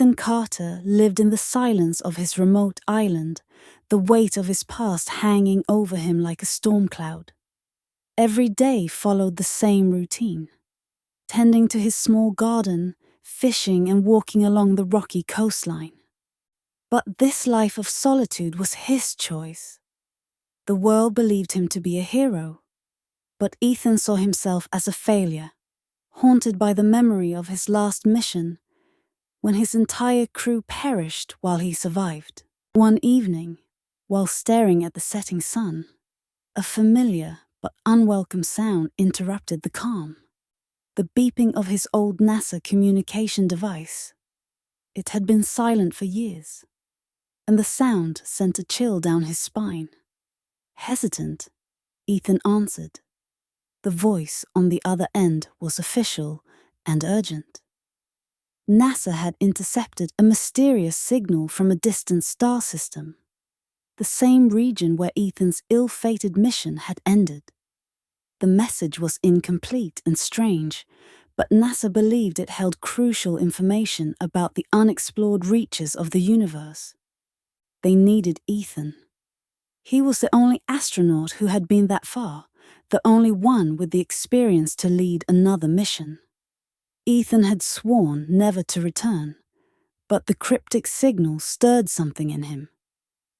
Ethan Carter lived in the silence of his remote island, the weight of his past hanging over him like a storm cloud. Every day followed the same routine: tending to his small garden, fishing and walking along the rocky coastline. But this life of solitude was his choice. The world believed him to be a hero, but Ethan saw himself as a failure, haunted by the memory of his last mission, when his entire crew perished while he survived. One evening, while staring at the setting sun, a familiar but unwelcome sound interrupted the calm. The beeping of his old NASA communication device. It had been silent for years, and the sound sent a chill down his spine. Hesitant, Ethan answered. The voice on the other end was official and urgent. NASA had intercepted a mysterious signal from a distant star system, the same region where Ethan's ill-fated mission had ended. The message was incomplete and strange, but NASA believed it held crucial information about the unexplored reaches of the universe. They needed Ethan. He was the only astronaut who had been that far, the only one with the experience to lead another mission. Ethan had sworn never to return, but the cryptic signal stirred something in him.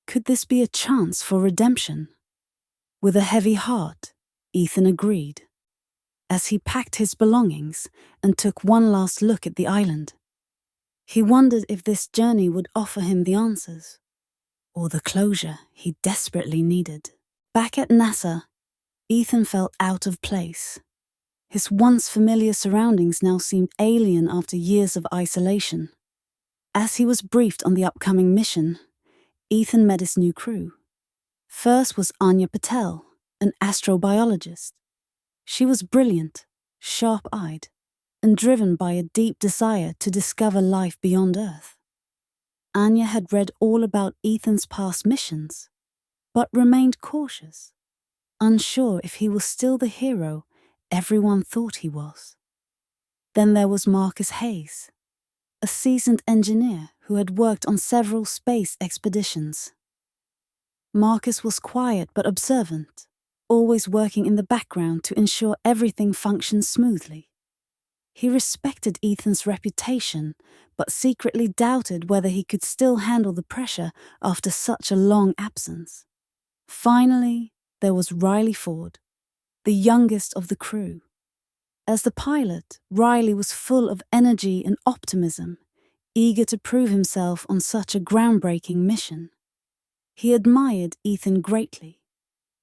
Could this be a chance for redemption? With a heavy heart, Ethan agreed, as he packed his belongings and took one last look at the island. He wondered if this journey would offer him the answers, or the closure he desperately needed. Back at NASA, Ethan felt out of place. His once familiar surroundings now seemed alien after years of isolation. As he was briefed on the upcoming mission, Ethan met his new crew. First was Anya Patel, an astrobiologist. She was brilliant, sharp-eyed, and driven by a deep desire to discover life beyond Earth. Anya had read all about Ethan's past missions, but remained cautious, unsure if he was still the hero everyone thought he was. Then there was Marcus Hayes, a seasoned engineer who had worked on several space expeditions. Marcus was quiet but observant, always working in the background to ensure everything functioned smoothly. He respected Ethan's reputation, but secretly doubted whether he could still handle the pressure after such a long absence. Finally, there was Riley Ford, the youngest of the crew. As the pilot, Riley was full of energy and optimism, eager to prove himself on such a groundbreaking mission. He admired Ethan greatly,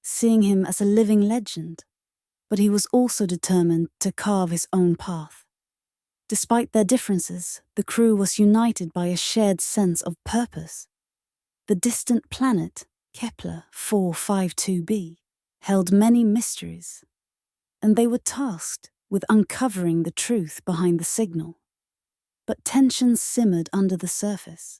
seeing him as a living legend, but he was also determined to carve his own path. Despite their differences, the crew was united by a shared sense of purpose. The distant planet, Kepler-452b, held many mysteries, and they were tasked with uncovering the truth behind the signal. But tensions simmered under the surface.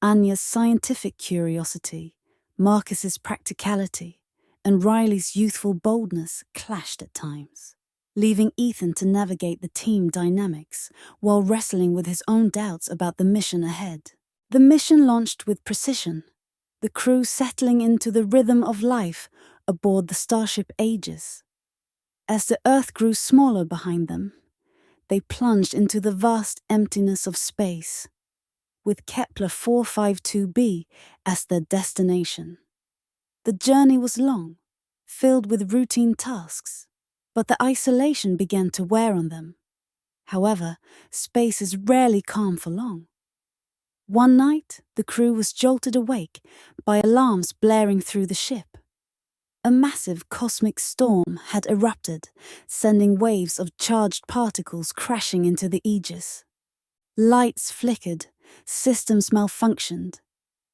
Anya's scientific curiosity, Marcus's practicality, and Riley's youthful boldness clashed at times, leaving Ethan to navigate the team dynamics while wrestling with his own doubts about the mission ahead. The mission launched with precision, the crew settling into the rhythm of life aboard the Starship Aegis. As the Earth grew smaller behind them, they plunged into the vast emptiness of space, with Kepler-452b as their destination. The journey was long, filled with routine tasks, but the isolation began to wear on them. However, space is rarely calm for long. One night, the crew was jolted awake by alarms blaring through the ship. A massive cosmic storm had erupted, sending waves of charged particles crashing into the Aegis. Lights flickered, systems malfunctioned,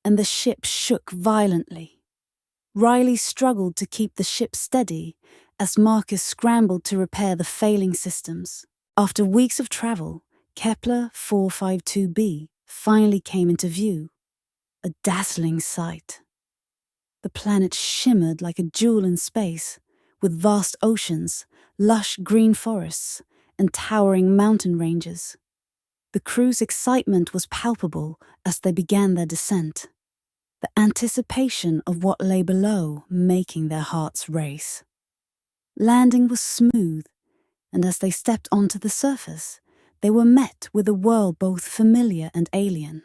and the ship shook violently. Riley struggled to keep the ship steady as Marcus scrambled to repair the failing systems. After weeks of travel, Kepler-452b finally came into view, a dazzling sight. The planet shimmered like a jewel in space, with vast oceans, lush green forests, and towering mountain ranges. The crew's excitement was palpable as they began their descent, the anticipation of what lay below making their hearts race. Landing was smooth, and as they stepped onto the surface, they were met with a world both familiar and alien.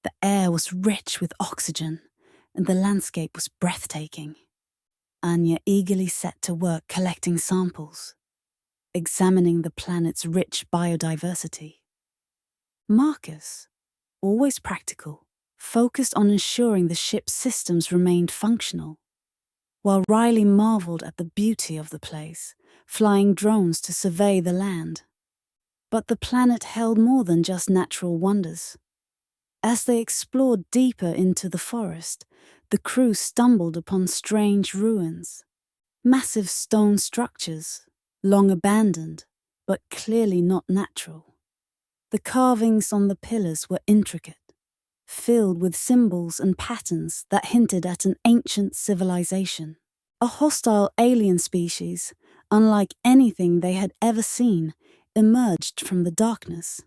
The air was rich with oxygen, and the landscape was breathtaking. Anya eagerly set to work collecting samples, examining the planet's rich biodiversity. Marcus, always practical, focused on ensuring the ship's systems remained functional, while Riley marveled at the beauty of the place, flying drones to survey the land. But the planet held more than just natural wonders. As they explored deeper into the forest, the crew stumbled upon strange ruins. Massive stone structures, long abandoned, but clearly not natural. The carvings on the pillars were intricate, filled with symbols and patterns that hinted at an ancient civilization. A hostile alien species, unlike anything they had ever seen, emerged from the darkness.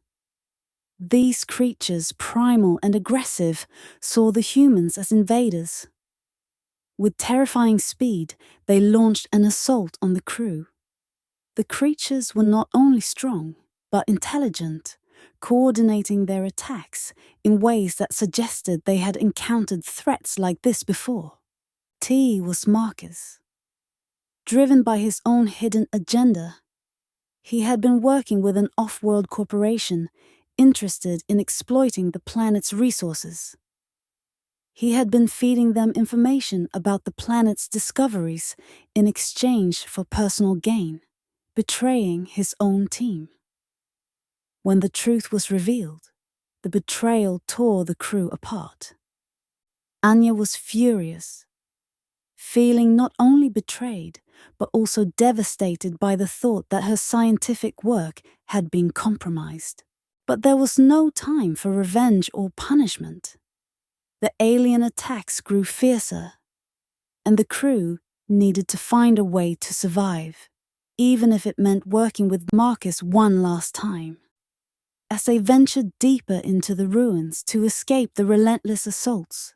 These creatures, primal and aggressive, saw the humans as invaders. With terrifying speed, they launched an assault on the crew. The creatures were not only strong, but intelligent, coordinating their attacks in ways that suggested they had encountered threats like this before. T was Marcus. Driven by his own hidden agenda, he had been working with an off-world corporation interested in exploiting the planet's resources. He had been feeding them information about the planet's discoveries in exchange for personal gain, betraying his own team. When the truth was revealed, the betrayal tore the crew apart. Anya was furious, feeling not only betrayed, but also devastated by the thought that her scientific work had been compromised. But there was no time for revenge or punishment. The alien attacks grew fiercer, and the crew needed to find a way to survive, even if it meant working with Marcus one last time. As they ventured deeper into the ruins to escape the relentless assaults,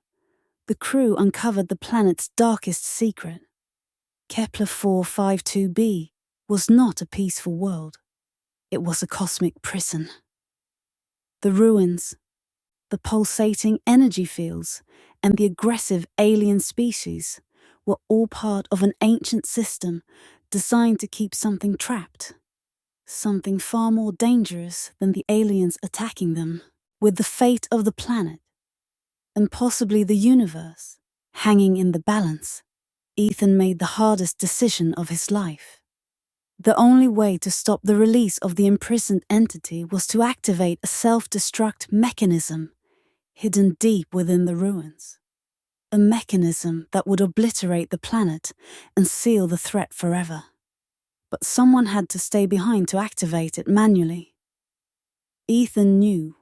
the crew uncovered the planet's darkest secret. Kepler-452b was not a peaceful world. It was a cosmic prison. The ruins, the pulsating energy fields, and the aggressive alien species were all part of an ancient system designed to keep something trapped. Something far more dangerous than the aliens attacking them, with the fate of the planet, and possibly the universe, hanging in the balance. Ethan made the hardest decision of his life. The only way to stop the release of the imprisoned entity was to activate a self-destruct mechanism hidden deep within the ruins. A mechanism that would obliterate the planet and seal the threat forever. But someone had to stay behind to activate it manually. Ethan knew